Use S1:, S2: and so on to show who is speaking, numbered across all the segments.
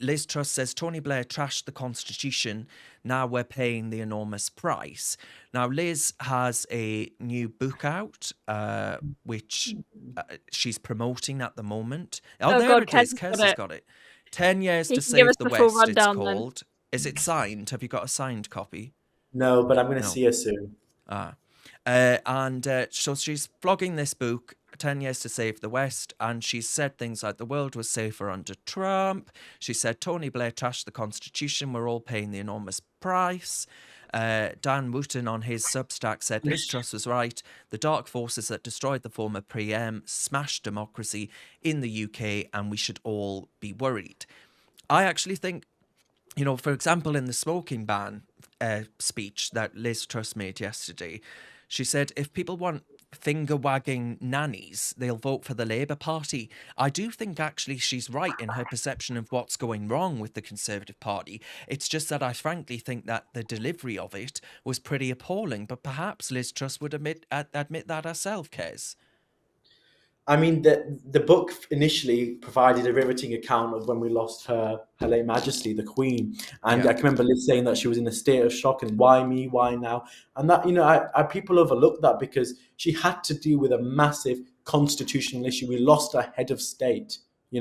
S1: Liz Truss says Tony Blair trashed the Constitution. Now we're paying the enormous price. Now, Liz has a new book out, which she's promoting at the moment. Oh,
S2: Oh
S1: there
S2: God,
S1: it
S2: Kez
S1: is.
S2: has
S1: Kez
S2: got
S1: has
S2: it.
S1: got it. 10 Years
S2: He
S1: to
S2: can give us
S1: Save the
S2: the full
S1: West, it's
S2: rundown then.
S1: called. Is it signed? Have you got a signed copy?
S3: No, but I'm going to
S1: No.
S3: see her soon.
S1: So she's flogging this book, 10 Years to Save the West, and she's said things like the world was safer under Trump. She said Tony Blair trashed the Constitution, we're all paying the enormous price. Dan Wooten on his Substack said Liz Truss was right. The dark forces that destroyed the former PM smashed democracy in the UK, and we should all be worried. I actually think, for example, in the smoking ban speech that Liz Truss made yesterday, she said if people want finger-wagging nannies, they'll vote for the Labour Party. I do think actually she's right in her perception of what's going wrong with the Conservative Party. It's just that I frankly think that the delivery of it was pretty appalling, but perhaps Liz Truss would admit that herself, Qais.
S3: I mean, the book initially provided a riveting account of when we lost her late Majesty, the Queen, and
S1: Yeah.
S3: I can remember Liz saying that she was in a state of shock and why me, why now, and that I people overlook that because she had to deal with a massive constitutional issue. We lost our head of state. She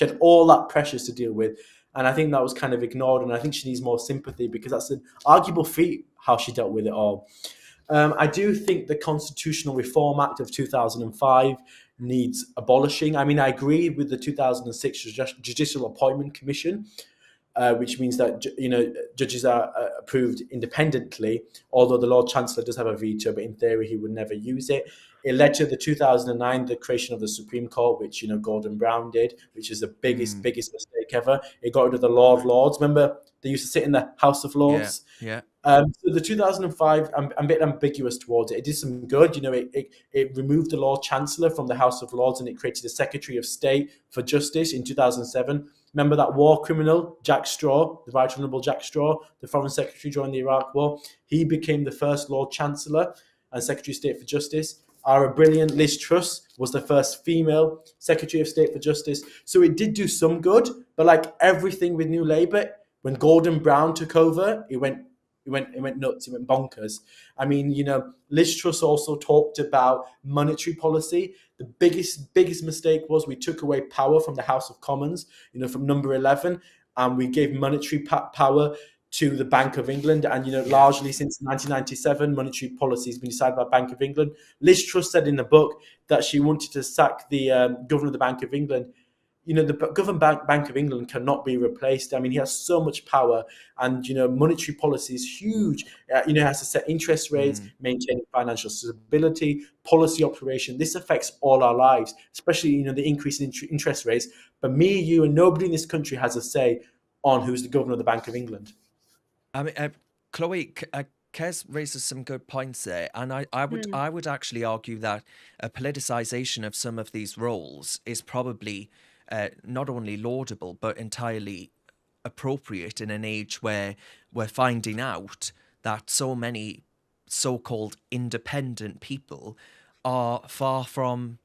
S3: had all that pressures to deal with, and I think that was kind of ignored. And I think she needs more sympathy because that's an arguable feat how she dealt with it all. I do think the Constitutional Reform Act of 2005 needs abolishing. I mean, I agree with the 2006 Judicial Appointment Commission, which means that judges are approved independently, although the Lord Chancellor does have a veto, but in theory he would never use it. It led to the 2009 the creation of the Supreme Court, which Gordon Brown did, which is the biggest mistake ever. It got rid of the Lords. Remember, they used to sit in the House of Lords.
S1: Yeah.
S3: So the 2005, I'm a bit ambiguous towards it. It did some good. It removed the Lord Chancellor from the House of Lords and it created a Secretary of State for Justice in 2007. Remember that war criminal, Jack Straw, the Right Honourable Jack Straw, the Foreign Secretary during the Iraq War? He became the first Lord Chancellor and Secretary of State for Justice. Our brilliant Liz Truss was the first female Secretary of State for Justice. So it did do some good, but like everything with New Labour, when Gordon Brown took over, it went nuts. It went bonkers. I mean, Liz Truss also talked about monetary policy. The biggest mistake was we took away power from the House of Commons, from number 11, and we gave monetary power to the Bank of England. And, largely since 1997, monetary policy has been decided by Bank of England. Liz Truss said in the book that she wanted to sack the governor of the Bank of England. The government Bank of England cannot be replaced. I mean, he has so much power, and monetary policy is huge. He has to set interest rates, maintain financial stability, policy operation. This affects all our lives, especially the increase in interest rates. But me, you, and nobody in this country has a say on who's the governor of the Bank of England.
S1: I mean, Chloe, Qais raises some good points there, and I would actually argue that a politicization of some of these roles is probably not only laudable but entirely appropriate in an age where we're finding out that so many so-called independent people are far from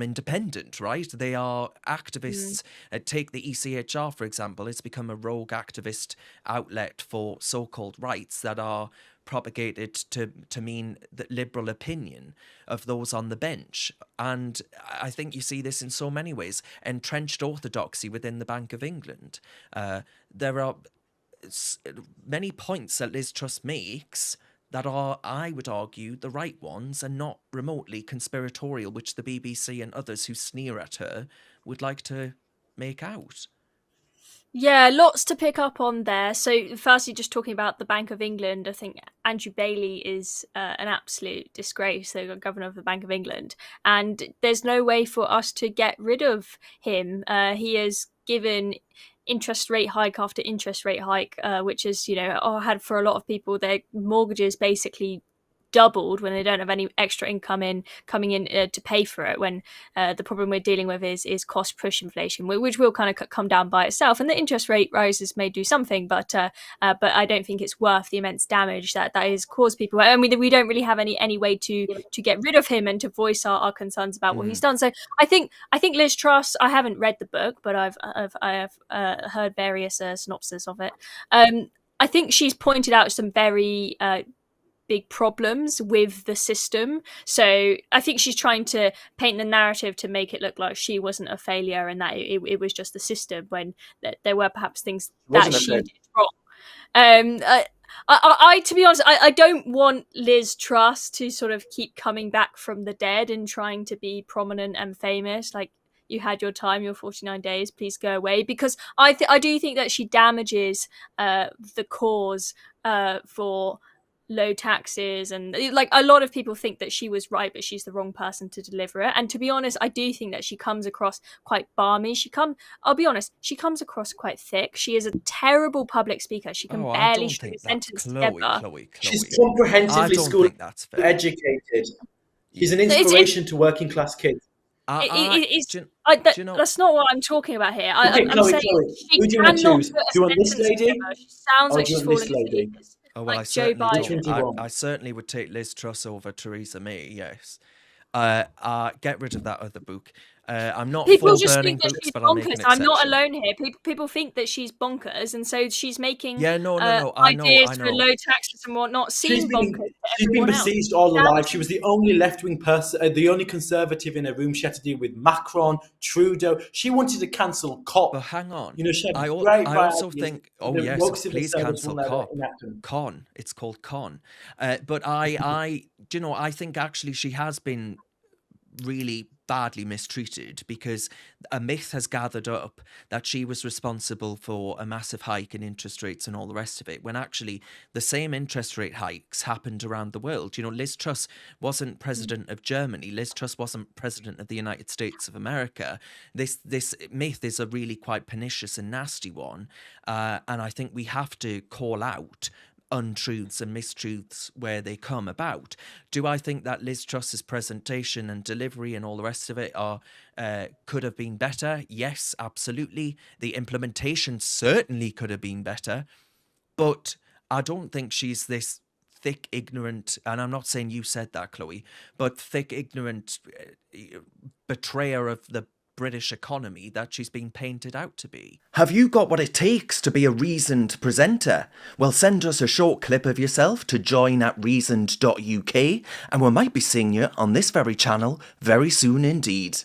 S1: independent, right? They are activists. Take the ECHR, for example. It's become a rogue activist outlet for so-called rights that are propagated to mean the liberal opinion of those on the bench. And I think you see this in so many ways. Entrenched orthodoxy within the Bank of England. There are many points that Liz Truss makes that are, I would argue, the right ones and not remotely conspiratorial, which the BBC and others who sneer at her would like to make out.
S2: Yeah, lots to pick up on there. So firstly, just talking about the Bank of England, I think Andrew Bailey is an absolute disgrace, the governor of the Bank of England. And there's no way for us to get rid of him. He has given interest rate hike after interest rate hike, which is, had for a lot of people, their mortgages basically doubled when they don't have any extra income coming in to pay for it, when the problem we're dealing with is cost push inflation, which will kind of come down by itself, and the interest rate rises may do something, but I don't think it's worth the immense damage that has caused people. I mean, we don't really have any way to get rid of him and to voice our concerns about what he's done. So I think Liz Truss, I haven't read the book, but I have heard various synopses of it. I think she's pointed out some very big problems with the system. So I think she's trying to paint the narrative to make it look like she wasn't a failure and that it was just the system, when there were perhaps things that she did wrong. I to be honest, I don't want Liz Truss to sort of keep coming back from the dead and trying to be prominent and famous. Like, you had your time, your 49 days, please go away. Because I do think that she damages the cause for low taxes, and like a lot of people think that she was right, but she's the wrong person to deliver it. And to be honest, I do think that she comes across quite balmy. I'll be honest, she comes across quite thick. She is a terrible public speaker. She can barely string a sentence together.
S1: Chloe.
S3: She's comprehensively school educated. She's an inspiration to working class kids.
S2: That's not what I'm talking about here. I'm saying
S3: Chloe,
S2: she
S3: who do you want to
S2: cannot
S3: choose?
S2: put a
S3: Do you want this
S2: sentence
S3: lady?
S2: together. She sounds like she's falling asleep.
S1: Oh, well,
S2: like Joe Biden.
S1: I certainly would take Liz Truss over Theresa May, yes. Get rid of that other book. I'm not
S2: people
S1: for
S2: just
S1: burning
S2: think that
S1: books,
S2: she's
S1: but I'll make an
S2: bonkers.
S1: exception.
S2: I'm not alone here. People think that she's bonkers, and so she's making
S1: I know.
S2: ideas for low taxes and whatnot seem bonkers.
S3: She's been besieged all her life. She was the only left-wing person, the only conservative in a room. She had to deal with Macron, Trudeau. She wanted to cancel COP.
S1: But hang on.
S3: You know, she had
S1: I also think,
S3: yes,
S1: please cancel COP. Con. It's called Con. But I think actually she has been really badly mistreated, because a myth has gathered up that she was responsible for a massive hike in interest rates and all the rest of it, when actually the same interest rate hikes happened around the world. You know, Liz Truss wasn't president of Germany. Liz Truss wasn't president of the United States of America. This myth is a really quite pernicious and nasty one, and I think we have to call out untruths and mistruths where they come about. Do I think that Liz Truss's presentation and delivery and all the rest of it could have been better? Yes, absolutely. The implementation certainly could have been better, but I don't think she's this thick, ignorant, and I'm not saying you said that, Chloe, but thick, ignorant betrayer of the British economy that she's been painted out to be. Have you got what it takes to be a reasoned presenter? Well, send us a short clip of yourself to join@reasoned.uk, and we might be seeing you on this very channel very soon indeed.